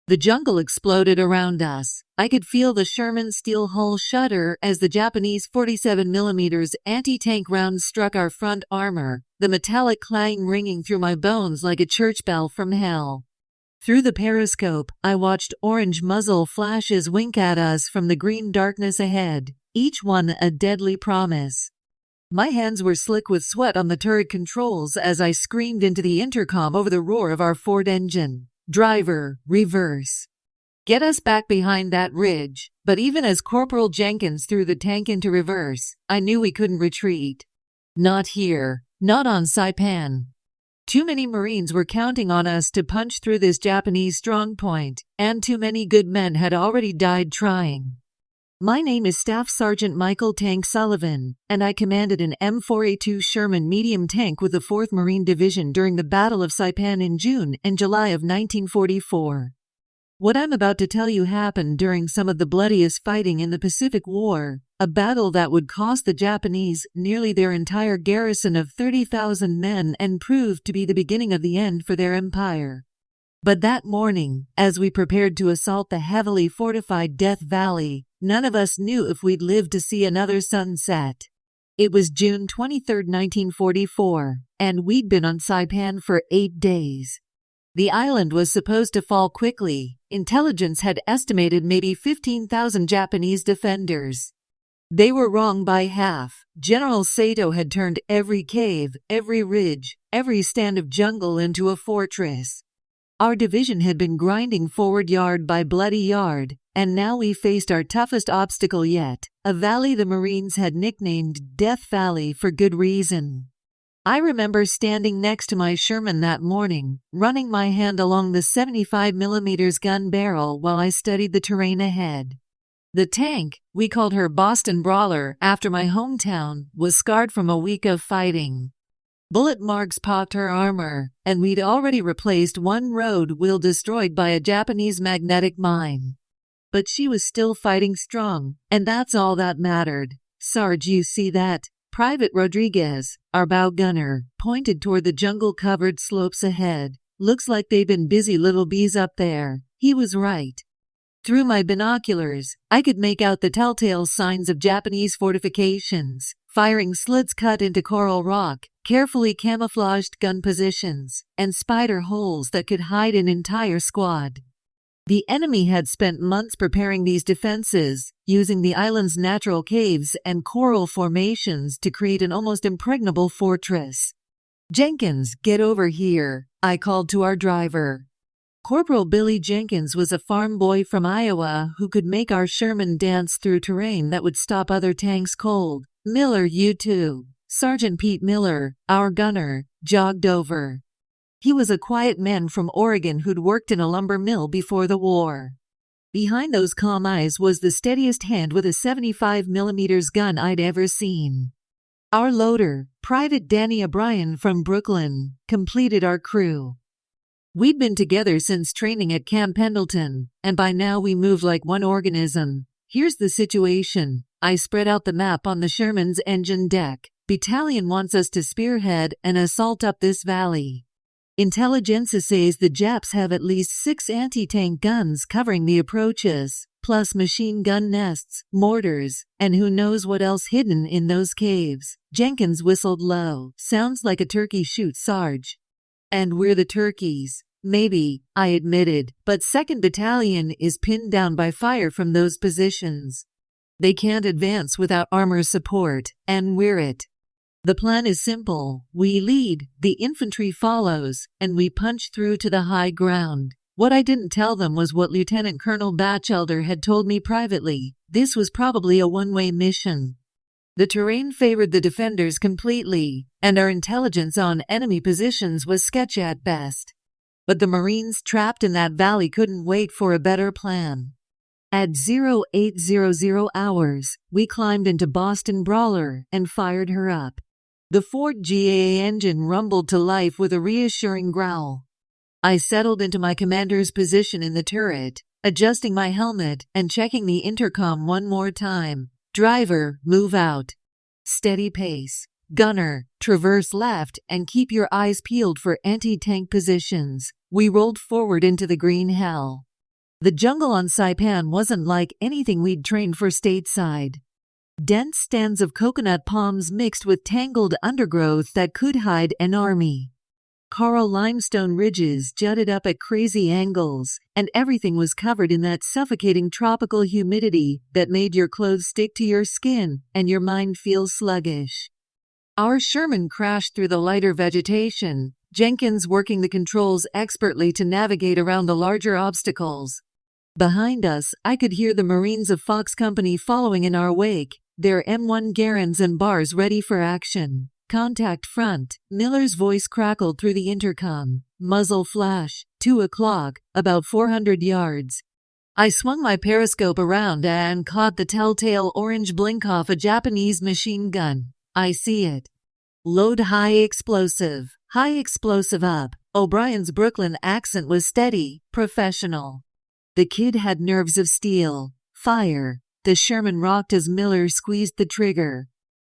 The jungle exploded around us. I could feel the Sherman's steel hull shudder as the Japanese 47mm anti-tank rounds struck our front armor, the metallic clang ringing through my bones like a church bell from hell. Through the periscope, I watched orange muzzle flashes wink at us from the green darkness ahead, each one a deadly promise. My hands were slick with sweat on the turret controls as I screamed into the intercom over the roar of our Ford engine. "Driver, reverse. Get us back behind that ridge." But even as Corporal Jenkins threw the tank into reverse, I knew we couldn't retreat. Not here. Not on Saipan. Too many Marines were counting on us to punch through this Japanese strongpoint, and too many good men had already died trying. My name is Staff Sergeant Michael Tank Sullivan, and I commanded an M4A2 Sherman medium tank with the 4th Marine Division during the Battle of Saipan in June and July of 1944. What I'm about to tell you happened during some of the bloodiest fighting in the Pacific War, a battle that would cost the Japanese nearly their entire garrison of 30,000 men and proved to be the beginning of the end for their empire. But that morning, as we prepared to assault the heavily fortified Death Valley, none of us knew if we'd live to see another sunset. It was June 23, 1944, and we'd been on Saipan for 8 days. The island was supposed to fall quickly. Intelligence had estimated maybe 15,000 Japanese defenders. They were wrong by half. General Sato had turned every cave, every ridge, every stand of jungle into a fortress. Our division had been grinding forward yard by bloody yard, and now we faced our toughest obstacle yet, a valley the Marines had nicknamed Death Valley for good reason. I remember standing next to my Sherman that morning, running my hand along the 75mm gun barrel while I studied the terrain ahead. The tank, we called her Boston Brawler after my hometown, was scarred from a week of fighting. Bullet marks pocked her armor, and we'd already replaced one road wheel destroyed by a Japanese magnetic mine. But she was still fighting strong, and that's all that mattered. "Sarge, you see that?" Private Rodriguez, our bow gunner, pointed toward the jungle-covered slopes ahead. "Looks like they've been busy little bees up there." He was right. Through my binoculars, I could make out the telltale signs of Japanese fortifications, firing slits cut into coral rock, carefully camouflaged gun positions, and spider holes that could hide an entire squad. The enemy had spent months preparing these defenses, using the island's natural caves and coral formations to create an almost impregnable fortress. "Jenkins, get over here," I called to our driver. Corporal Billy Jenkins was a farm boy from Iowa who could make our Sherman dance through terrain that would stop other tanks cold. "Miller, you too." Sergeant Pete Miller, our gunner, jogged over. He was a quiet man from Oregon who'd worked in a lumber mill before the war. Behind those calm eyes was the steadiest hand with a 75mm gun I'd ever seen. Our loader, Private Danny O'Brien from Brooklyn, completed our crew. We'd been together since training at Camp Pendleton, and by now we moved like one organism. "Here's the situation." I spread out the map on the Sherman's engine deck. "Battalion wants us to spearhead and assault up this valley. Intelligence says the Japs have at least 6 anti-tank guns covering the approaches, plus machine gun nests, mortars, and who knows what else hidden in those caves." Jenkins whistled low. "Sounds like a turkey shoot, Sarge." "And we're the turkeys." "Maybe," I admitted, "but 2nd Battalion is pinned down by fire from those positions. They can't advance without armor support, and we're it. The plan is simple. We lead, the infantry follows, and we punch through to the high ground." What I didn't tell them was what Lieutenant Colonel Batchelder had told me privately. This was probably a one-way mission. The terrain favored the defenders completely, and our intelligence on enemy positions was sketchy at best. But the Marines trapped in that valley couldn't wait for a better plan. At 0800 hours, we climbed into Boston Brawler and fired her up. The Ford GAA engine rumbled to life with a reassuring growl. I settled into my commander's position in the turret, adjusting my helmet and checking the intercom one more time. "Driver, move out. Steady pace. Gunner, traverse left and keep your eyes peeled for anti-tank positions." We rolled forward into the green hell. The jungle on Saipan wasn't like anything we'd trained for stateside. Dense stands of coconut palms mixed with tangled undergrowth that could hide an army. Coral limestone ridges jutted up at crazy angles, and everything was covered in that suffocating tropical humidity that made your clothes stick to your skin and your mind feel sluggish. Our Sherman crashed through the lighter vegetation, Jenkins working the controls expertly to navigate around the larger obstacles. Behind us, I could hear the Marines of Fox Company following in our wake, their M1 Garans and bars ready for action. Contact front, Miller's voice crackled through the intercom. Muzzle flash, 2 o'clock, about 400 yards. I swung my periscope around and caught the telltale orange blink off a Japanese machine gun. I see it. Load high explosive up. O'Brien's Brooklyn accent was steady, professional. The kid had nerves of steel. Fire. The Sherman rocked as Miller squeezed the trigger.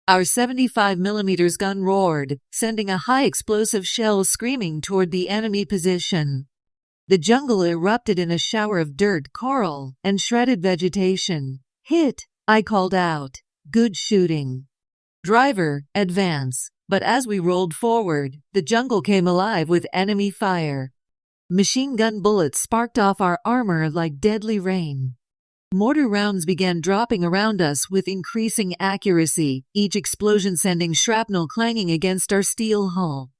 Our 75mm gun roared, sending a high-explosive shell screaming toward the enemy position. The jungle erupted in a shower of dirt, coral, and shredded vegetation. Hit, I called out. Good shooting. Driver, advance. But as we rolled forward, the jungle came alive with enemy fire. Machine gun bullets sparked off our armor like deadly rain. Mortar rounds began dropping around us with increasing accuracy, each explosion sending shrapnel clanging against our steel hull.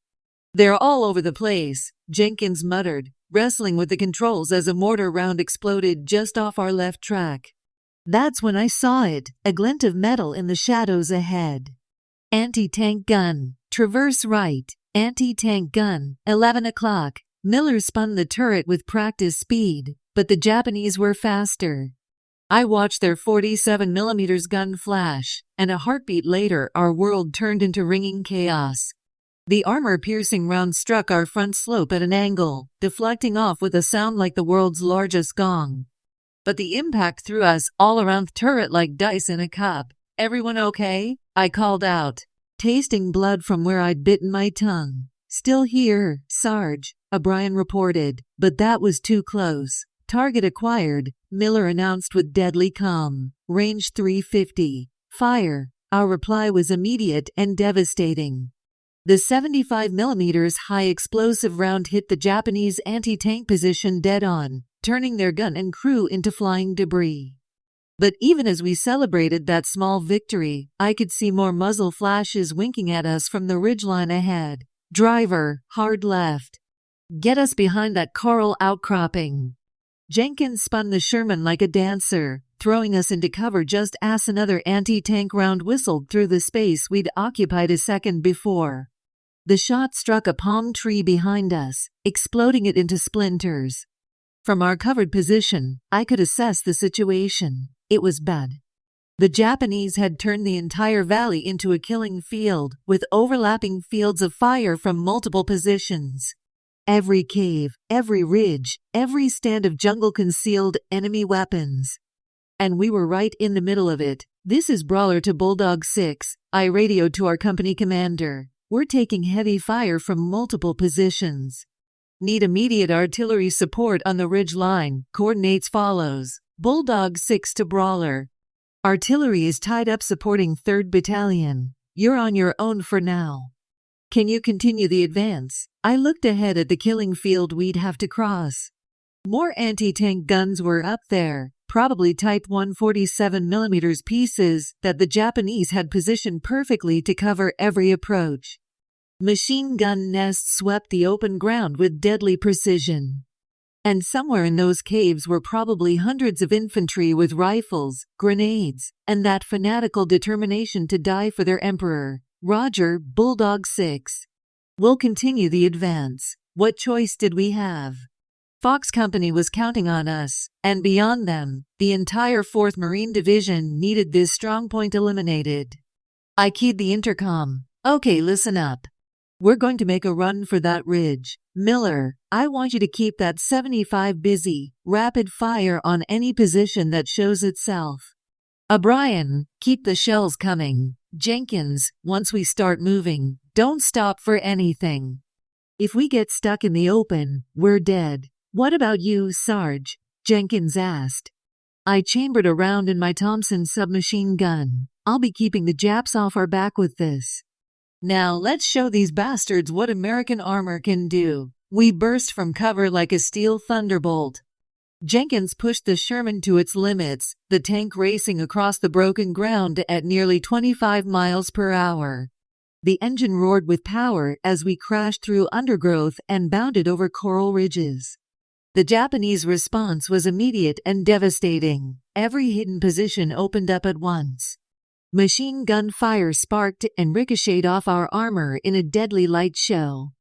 "They're all over the place," Jenkins muttered, wrestling with the controls as a mortar round exploded just off our left track. That's when I saw it, a glint of metal in the shadows ahead. Anti-tank gun, traverse right, anti-tank gun, 11 o'clock. Miller spun the turret with practice speed, but the Japanese were faster. I watched their 47mm gun flash, and a heartbeat later our world turned into ringing chaos. The armor-piercing round struck our front slope at an angle, deflecting off with a sound like the world's largest gong. But the impact threw us all around the turret like dice in a cup. "Everyone okay?" I called out, tasting blood from where I'd bitten my tongue. "Still here, Sarge," O'Brien reported, but that was too close. "Target acquired," Miller announced with deadly calm. "Range 350. Fire." Our reply was immediate and devastating. The 75mm high explosive round hit the Japanese anti-tank position dead on, turning their gun and crew into flying debris. But even as we celebrated that small victory, I could see more muzzle flashes winking at us from the ridgeline ahead. "Driver, hard left. Get us behind that coral outcropping." Jenkins spun the Sherman like a dancer, throwing us into cover just as another anti-tank round whistled through the space we'd occupied a second before. The shot struck a palm tree behind us, exploding it into splinters. From our covered position, I could assess the situation. It was bad. The Japanese had turned the entire valley into a killing field, with overlapping fields of fire from multiple positions. Every cave, every ridge, every stand of jungle concealed enemy weapons. And we were right in the middle of it. "This is Brawler to Bulldog 6, I radioed to our company commander. "We're taking heavy fire from multiple positions. Need immediate artillery support on the ridge line. Coordinates follows. Bulldog 6 to Brawler. Artillery is tied up supporting 3rd Battalion. You're on your own for now. Can you continue the advance?" I looked ahead at the killing field we'd have to cross. More anti-tank guns were up there, probably Type 147mm pieces that the Japanese had positioned perfectly to cover every approach. Machine gun nests swept the open ground with deadly precision. And somewhere in those caves were probably hundreds of infantry with rifles, grenades, and that fanatical determination to die for their emperor. "Roger, Bulldog 6. We'll continue the advance." What choice did we have? Fox Company was counting on us, and beyond them, the entire 4th Marine Division needed this strongpoint eliminated. I keyed the intercom. "Okay, listen up. We're going to make a run for that ridge. Miller, I want you to keep that 75 busy, rapid fire on any position that shows itself. O'Brien, keep the shells coming. Jenkins, once we start moving, don't stop for anything. If we get stuck in the open, we're dead. What about you, Sarge? Jenkins asked. I chambered a round in my Thompson submachine gun. I'll be keeping the Japs off our back with this. Now let's show these bastards what American armor can do. We burst from cover like a steel thunderbolt. Jenkins pushed the Sherman to its limits, the tank racing across the broken ground at nearly 25 miles per hour. The engine roared with power as we crashed through undergrowth and bounded over coral ridges. The Japanese response was immediate and devastating. Every hidden position opened up at once. Machine gun fire sparked and ricocheted off our armor in a deadly light show.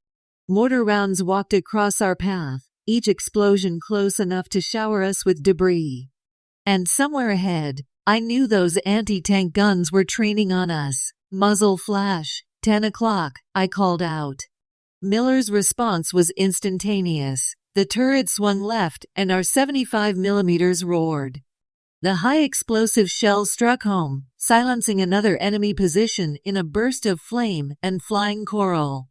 Mortar rounds walked across our path, each explosion close enough to shower us with debris. And somewhere ahead, I knew those anti-tank guns were training on us. Muzzle flash, 10 o'clock, I called out. Miller's response was instantaneous. The turret swung left and our 75mm roared. The high-explosive shell struck home, silencing another enemy position in a burst of flame and flying coral.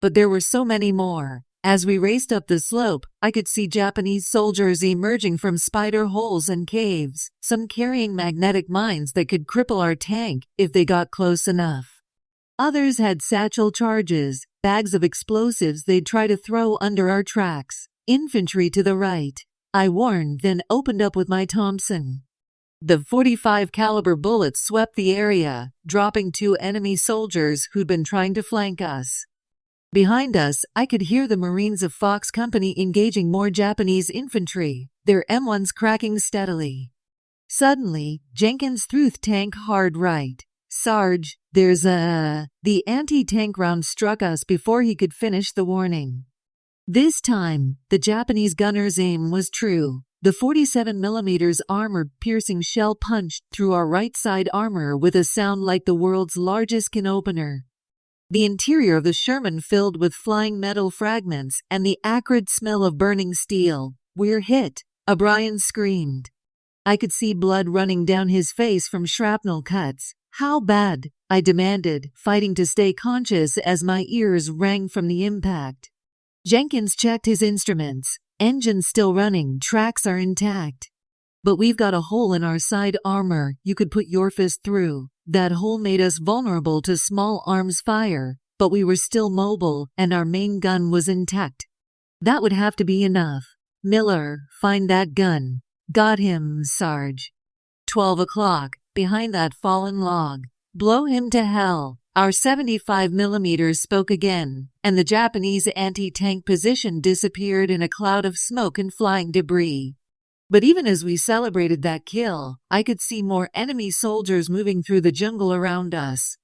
But there were so many more. As we raced up the slope, I could see Japanese soldiers emerging from spider holes and caves, some carrying magnetic mines that could cripple our tank if they got close enough. Others had satchel charges, bags of explosives they'd try to throw under our tracks. Infantry to the right, I warned, then opened up with my Thompson. The .45 caliber bullets swept the area, dropping 2 enemy soldiers who'd been trying to flank us. Behind us, I could hear the Marines of Fox Company engaging more Japanese infantry, their M1s cracking steadily. Suddenly, Jenkins threw the tank hard right. Sarge, there's a... The anti-tank round struck us before he could finish the warning. This time, the Japanese gunner's aim was true. The 47mm armor-piercing shell punched through our right side armor with a sound like the world's largest can opener. The interior of the Sherman filled with flying metal fragments and the acrid smell of burning steel. We're hit, O'Brien screamed. I could see blood running down his face from shrapnel cuts. How bad? I demanded, fighting to stay conscious as my ears rang from the impact. Jenkins checked his instruments. Engines still running, tracks are intact. But we've got a hole in our side armor you could put your fist through. That hole made us vulnerable to small arms fire, but we were still mobile and our main gun was intact. That would have to be enough. Miller, find that gun. Got him, Sarge. 12 o'clock, behind that fallen log. Blow him to hell. Our 75mm spoke again, and the Japanese anti-tank position disappeared in a cloud of smoke and flying debris. But even as we celebrated that kill, I could see more enemy soldiers moving through the jungle around us.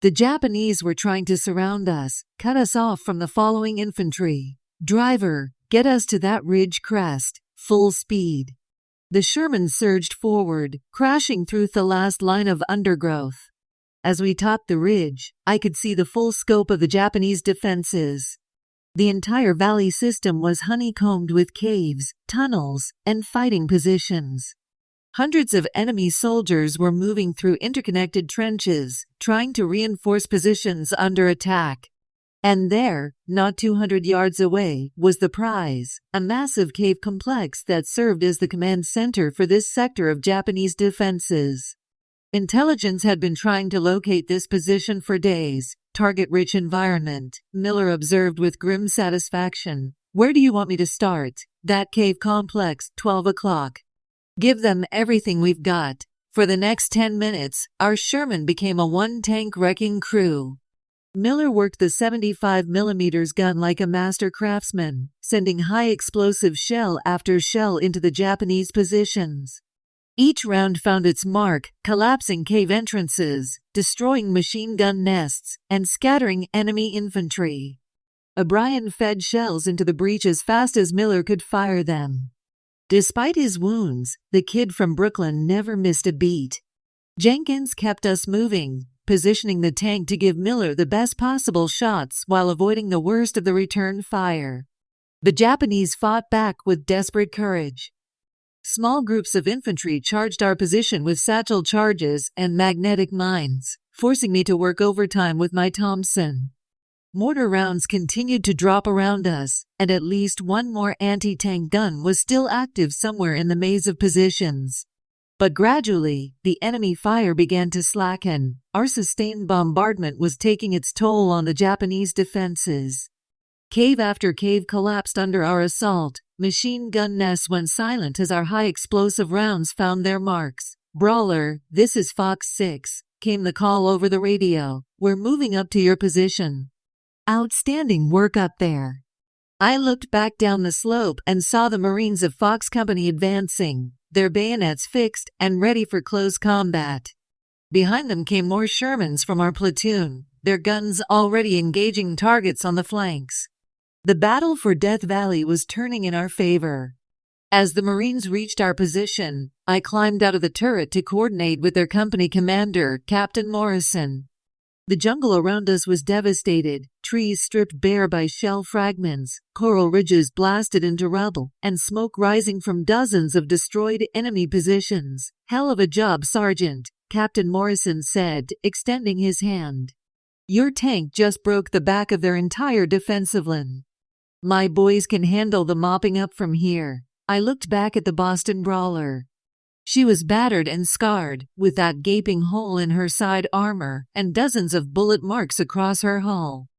The Japanese were trying to surround us, cut us off from the following infantry. Driver, get us to that ridge crest, full speed. The Sherman surged forward, crashing through the last line of undergrowth. As we topped the ridge, I could see the full scope of the Japanese defenses. The entire valley system was honeycombed with caves, tunnels, and fighting positions. Hundreds of enemy soldiers were moving through interconnected trenches, trying to reinforce positions under attack. And there, not 200 yards away, was the prize, a massive cave complex that served as the command center for this sector of Japanese defenses. Intelligence had been trying to locate this position for days. Target-rich environment, Miller observed with grim satisfaction. Where do you want me to start? That cave complex, 12 o'clock. Give them everything we've got. For the next 10 minutes, our Sherman became a one-tank wrecking crew. Miller worked the 75mm gun like a master craftsman, sending high-explosive shell after shell into the Japanese positions. Each round found its mark, collapsing cave entrances, destroying machine gun nests, and scattering enemy infantry. O'Brien fed shells into the breach as fast as Miller could fire them. Despite his wounds, the kid from Brooklyn never missed a beat. Jenkins kept us moving, positioning the tank to give Miller the best possible shots while avoiding the worst of the return fire. The Japanese fought back with desperate courage. Small groups of infantry charged our position with satchel charges and magnetic mines, forcing me to work overtime with my Thompson. Mortar rounds continued to drop around us, and at least one more anti-tank gun was still active somewhere in the maze of positions. But gradually, the enemy fire began to slacken. Our sustained bombardment was taking its toll on the Japanese defenses. Cave after cave collapsed under our assault. Machine gun nests went silent as our high explosive rounds found their marks. "Brawler, this is Fox 6, came the call over the radio. "We're moving up to your position." "Outstanding work up there." I looked back down the slope and saw the Marines of Fox Company advancing, their bayonets fixed and ready for close combat. Behind them came more Shermans from our platoon, their guns already engaging targets on the flanks. The battle for Death Valley was turning in our favor. As the Marines reached our position, I climbed out of the turret to coordinate with their company commander, Captain Morrison. The jungle around us was devastated, trees stripped bare by shell fragments, coral ridges blasted into rubble, and smoke rising from dozens of destroyed enemy positions. "Hell of a job, Sergeant," Captain Morrison said, extending his hand. "Your tank just broke the back of their entire defensive line. My boys can handle the mopping up from here." I looked back at the Boston Brawler. She was battered and scarred, with that gaping hole in her side armor and dozens of bullet marks across her hull.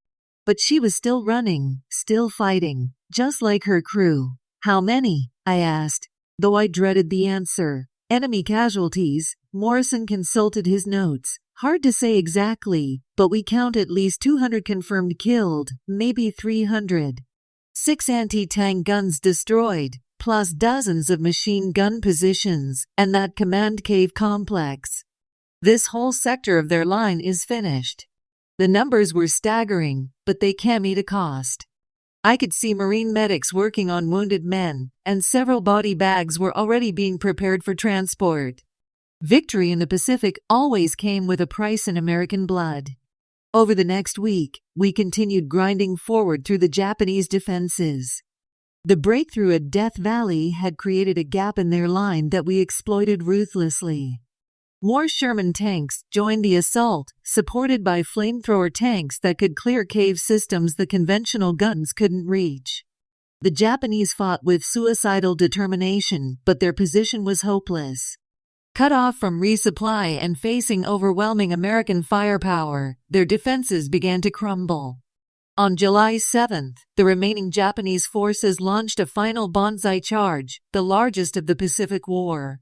But she was still running, still fighting, just like her crew. "How many?" I asked, though I dreaded the answer. "Enemy casualties," Morrison consulted his notes. "Hard to say exactly, but we count at least 200 confirmed killed, maybe 300. 6 anti-tank guns destroyed, plus dozens of machine gun positions, and that command cave complex. This whole sector of their line is finished." The numbers were staggering, but they came at a cost. I could see Marine medics working on wounded men, and several body bags were already being prepared for transport. Victory in the Pacific always came with a price in American blood. Over the next week, we continued grinding forward through the Japanese defenses. The breakthrough at Death Valley had created a gap in their line that we exploited ruthlessly. More Sherman tanks joined the assault, supported by flamethrower tanks that could clear cave systems the conventional guns couldn't reach. The Japanese fought with suicidal determination, but their position was hopeless. Cut off from resupply and facing overwhelming American firepower, their defenses began to crumble. On July 7th, the remaining Japanese forces launched a final banzai charge, the largest of the Pacific War.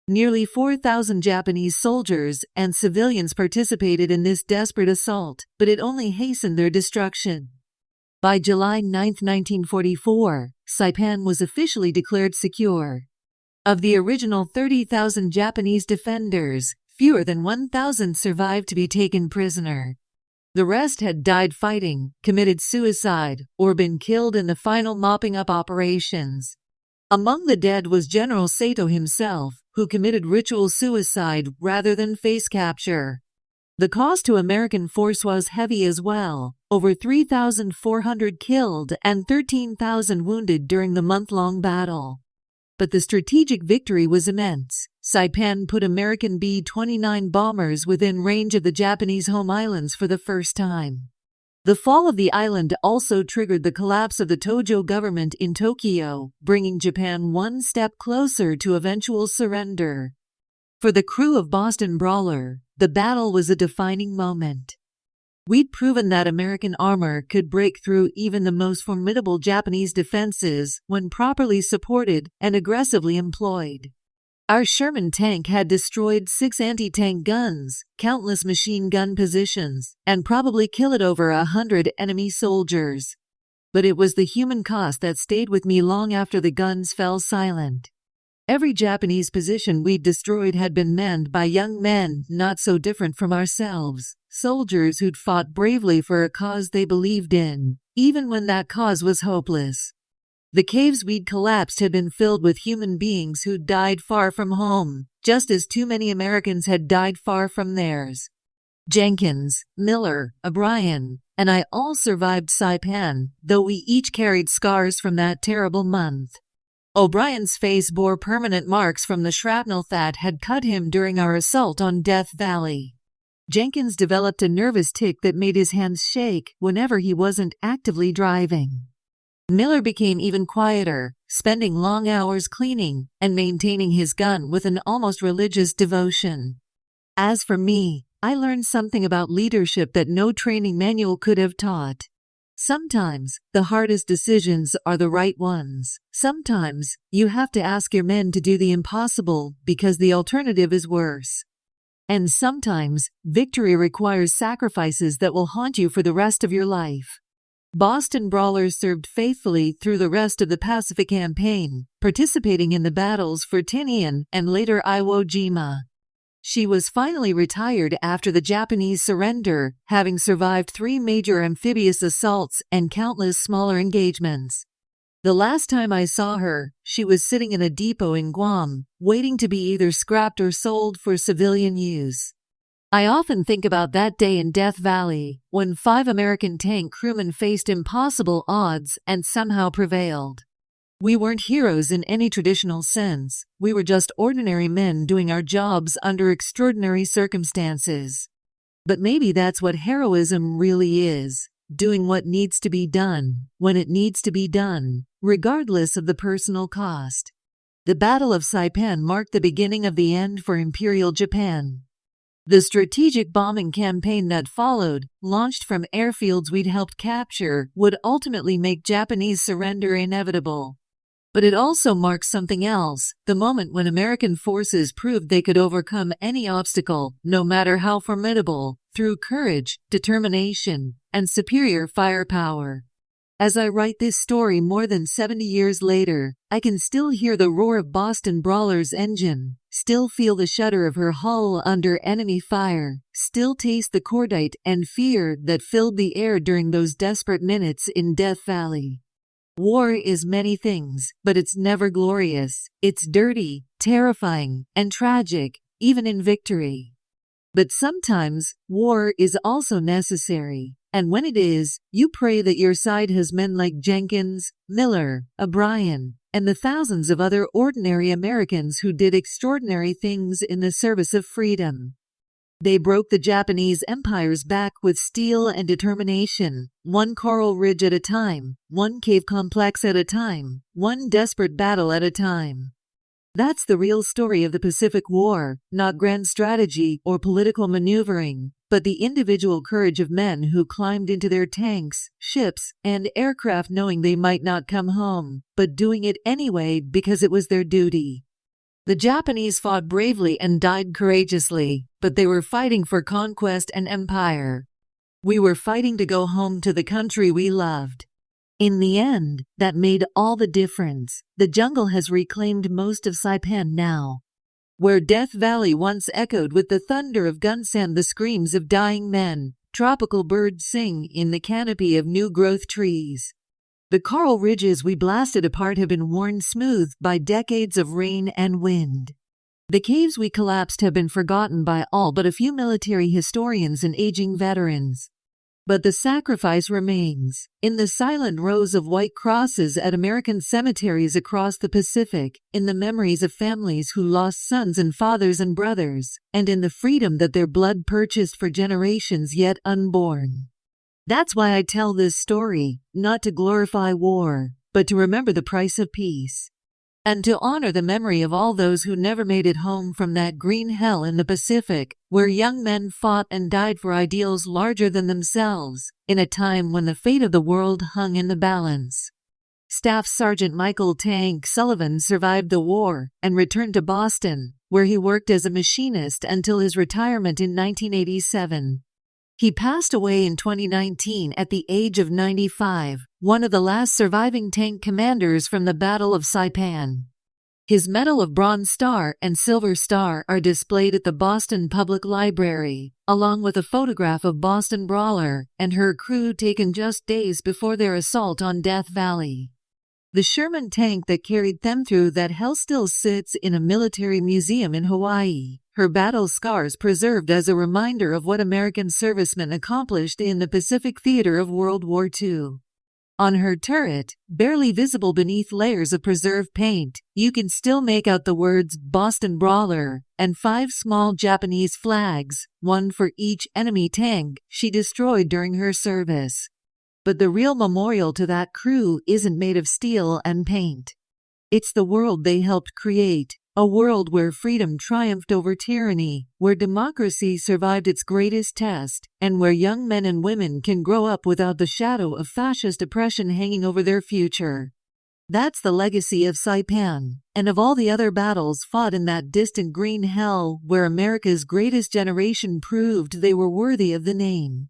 Nearly 4,000 Japanese soldiers and civilians participated in this desperate assault, but it only hastened their destruction. By July 9, 1944, Saipan was officially declared secure. Of the original 30,000 Japanese defenders, fewer than 1,000 survived to be taken prisoner. The rest had died fighting, committed suicide, or been killed in the final mopping up operations. Among the dead was General Sato himself, who committed ritual suicide rather than face capture. The cost to American force was heavy as well, over 3,400 killed and 13,000 wounded during the month-long battle. But the strategic victory was immense. Saipan put American B-29 bombers within range of the Japanese home islands for the first time. The fall of the island also triggered the collapse of the Tojo government in Tokyo, bringing Japan one step closer to eventual surrender. For the crew of Boston Brawler, the battle was a defining moment. We'd proven that American armor could break through even the most formidable Japanese defenses when properly supported and aggressively employed. Our Sherman tank had destroyed 6 anti-tank guns, countless machine gun positions, and probably killed over 100 enemy soldiers. But it was the human cost that stayed with me long after the guns fell silent. Every Japanese position we'd destroyed had been manned by young men not so different from ourselves, soldiers who'd fought bravely for a cause they believed in, even when that cause was hopeless. The caves we'd collapsed had been filled with human beings who'd died far from home, just as too many Americans had died far from theirs. Jenkins, Miller, O'Brien, and I all survived Saipan, though we each carried scars from that terrible month. O'Brien's face bore permanent marks from the shrapnel that had cut him during our assault on Death Valley. Jenkins developed a nervous tic that made his hands shake whenever he wasn't actively driving. Miller became even quieter, spending long hours cleaning and maintaining his gun with an almost religious devotion. As for me, I learned something about leadership that no training manual could have taught. Sometimes, the hardest decisions are the right ones. Sometimes, you have to ask your men to do the impossible because the alternative is worse. And sometimes, victory requires sacrifices that will haunt you for the rest of your life. Boston Brawler served faithfully through the rest of the Pacific Campaign, participating in the battles for Tinian and later Iwo Jima. She was finally retired after the Japanese surrender, having survived 3 major amphibious assaults and countless smaller engagements. The last time I saw her, she was sitting in a depot in Guam, waiting to be either scrapped or sold for civilian use. I often think about that day in Death Valley, when 5 American tank crewmen faced impossible odds and somehow prevailed. We weren't heroes in any traditional sense, we were just ordinary men doing our jobs under extraordinary circumstances. But maybe that's what heroism really is, doing what needs to be done, when it needs to be done, regardless of the personal cost. The Battle of Saipan marked the beginning of the end for Imperial Japan. The strategic bombing campaign that followed, launched from airfields we'd helped capture, would ultimately make Japanese surrender inevitable. But it also marks something else, the moment when American forces proved they could overcome any obstacle, no matter how formidable, through courage, determination, and superior firepower. As I write this story more than 70 years later, I can still hear the roar of Boston Brawler's engine, still feel the shudder of her hull under enemy fire, still taste the cordite and fear that filled the air during those desperate minutes in Death Valley. War is many things, but it's never glorious. It's dirty, terrifying, and tragic, even in victory. But sometimes, war is also necessary, and when it is, you pray that your side has men like Jenkins, Miller, O'Brien, and the thousands of other ordinary Americans who did extraordinary things in the service of freedom. They broke the Japanese Empire's back with steel and determination, one coral ridge at a time, one cave complex at a time, one desperate battle at a time. That's the real story of the Pacific War, not grand strategy or political maneuvering, but the individual courage of men who climbed into their tanks, ships, and aircraft knowing they might not come home, but doing it anyway because it was their duty. The Japanese fought bravely and died courageously, but they were fighting for conquest and empire. We were fighting to go home to the country we loved. In the end, that made all the difference. The jungle has reclaimed most of Saipan now. Where Death Valley once echoed with the thunder of guns and the screams of dying men, tropical birds sing in the canopy of new-growth trees. The coral ridges we blasted apart have been worn smooth by decades of rain and wind. The caves we collapsed have been forgotten by all but a few military historians and aging veterans. But the sacrifice remains, in the silent rows of white crosses at American cemeteries across the Pacific, in the memories of families who lost sons and fathers and brothers, and in the freedom that their blood purchased for generations yet unborn. That's why I tell this story, not to glorify war, but to remember the price of peace. And to honor the memory of all those who never made it home from that green hell in the Pacific, where young men fought and died for ideals larger than themselves, in a time when the fate of the world hung in the balance. Staff Sergeant Michael "Tank" Sullivan survived the war and returned to Boston, where he worked as a machinist until his retirement in 1987. He passed away in 2019 at the age of 95, one of the last surviving tank commanders from the Battle of Saipan. His Medal of Bronze Star and Silver Star are displayed at the Boston Public Library, along with a photograph of Boston Brawler and her crew taken just days before their assault on Death Valley. The Sherman tank that carried them through that hell still sits in a military museum in Hawaii, her battle scars preserved as a reminder of what American servicemen accomplished in the Pacific theater of World War II. On her turret, barely visible beneath layers of preserved paint, you can still make out the words Boston Brawler and 5 small Japanese flags, one for each enemy tank she destroyed during her service. But the real memorial to that crew isn't made of steel and paint. It's the world they helped create, a world where freedom triumphed over tyranny, where democracy survived its greatest test, and where young men and women can grow up without the shadow of fascist oppression hanging over their future. That's the legacy of Saipan, and of all the other battles fought in that distant green hell where America's greatest generation proved they were worthy of the name.